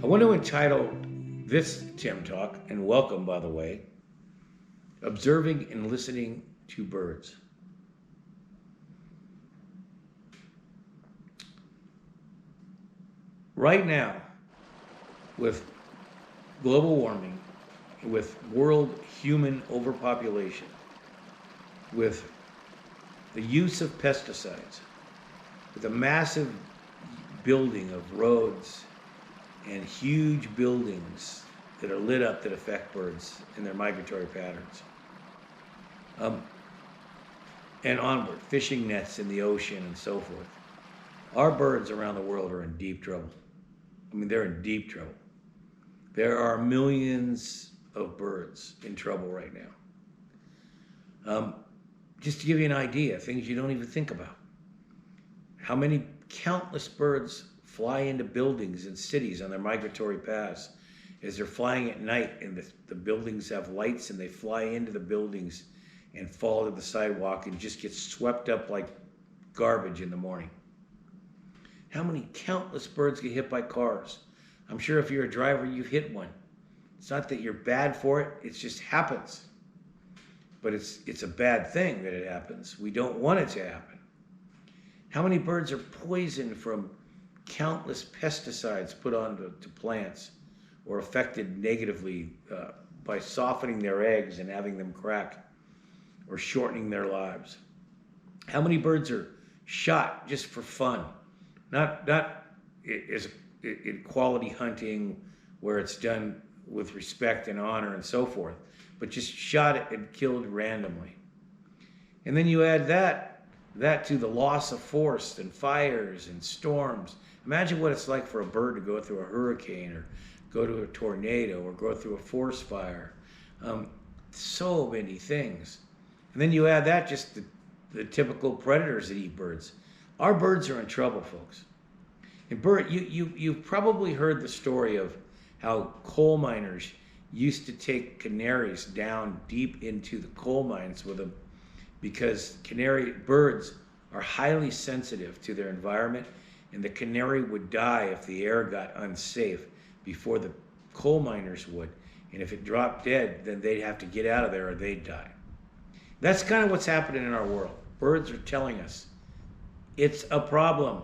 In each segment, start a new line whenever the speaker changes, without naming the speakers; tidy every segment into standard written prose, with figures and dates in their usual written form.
I want to entitle this Tim Talk, and welcome, by the way, Observing and Listening to Birds. Right now, with global warming, with world human overpopulation, with the use of pesticides, with a massive building of roads and huge buildings that are lit up that affect birds in their migratory patterns. And onward, fishing nets in the ocean and so forth. Our birds around the world are in deep trouble. I mean, they're in deep trouble. There are millions of birds in trouble right now. Just to give you an idea, things you don't even think about. How many countless birds fly into buildings and cities on their migratory paths as they're flying at night, and the buildings have lights, and they fly into the buildings and fall to the sidewalk and just get swept up like garbage in the morning. How many countless birds get hit by cars? I'm sure if you're a driver, you've hit one. It's not that you're bad for it, it just happens. But it's a bad thing that it happens. We don't want it to happen. How many birds are poisoned from countless pesticides put onto plants, or affected negatively by softening their eggs and having them crack, or shortening their lives? How many birds are shot just for fun? Not as in quality hunting where it's done with respect and honor and so forth, but just shot and killed randomly. And then you add that to the loss of forest and fires and storms. Imagine what it's like for a bird to go through a hurricane, or go to a tornado, or go through a forest fire. So many things. And then you add that, just the typical predators that eat birds. Our birds are in trouble, folks. And you've probably heard the story of how coal miners used to take canaries down deep into the coal mines with them, because canary birds are highly sensitive to their environment, and the canary would die if the air got unsafe before the coal miners would. And if it dropped dead, then they'd have to get out of there or they'd die. That's kind of what's happening in our world. Birds are telling us it's a problem.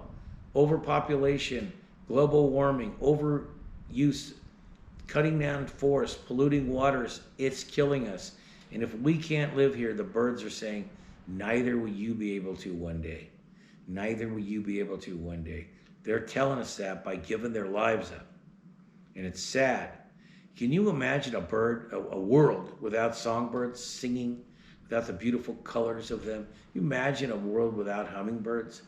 Overpopulation, global warming, overuse, cutting down forests, polluting waters, it's killing us. And if we can't live here, the birds are saying, neither will you be able to one day. Neither will you be able to one day. They're telling us that by giving their lives up. And it's sad. Can you imagine a world without songbirds singing, without the beautiful colors of them? Can you imagine a world without hummingbirds?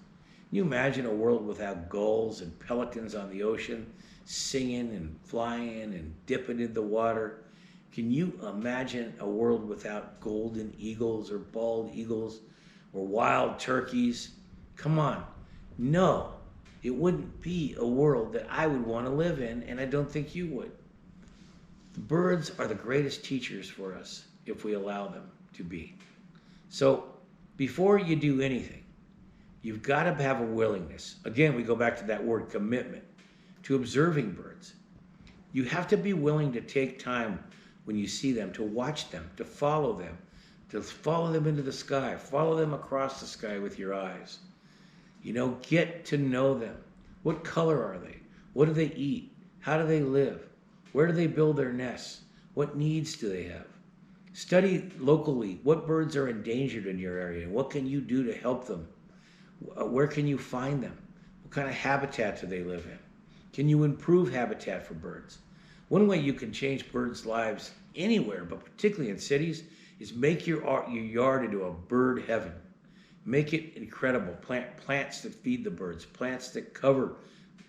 Can you imagine a world without gulls and pelicans on the ocean singing and flying and dipping in the water? Can you imagine a world without golden eagles or bald eagles or wild turkeys? Come on. No, it wouldn't be a world that I would want to live in, and I don't think you would. The birds are the greatest teachers for us if we allow them to be. So before you do anything, you've got to have a willingness. Again, we go back to that word commitment, to observing birds. You have to be willing to take time when you see them, to watch them, to follow them into the sky, follow them across the sky with your eyes. Get to know them. What color are they? What do they eat? How do they live? Where do they build their nests? What needs do they have? Study locally what birds are endangered in your area, and what can you do to help them? Where can you find them? What kind of habitat do they live in? Can you improve habitat for birds? One way you can change birds' lives anywhere, but particularly in cities, is make your yard into a bird heaven. Make it incredible. Plant plants that feed the birds, plants that cover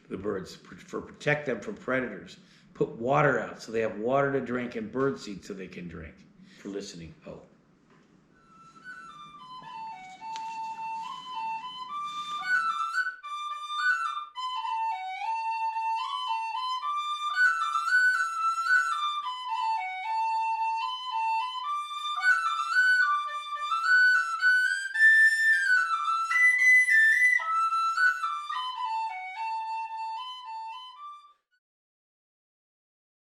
the birds, protect them from predators. Put water out so they have water to drink, and bird seed so they can drink. For listening.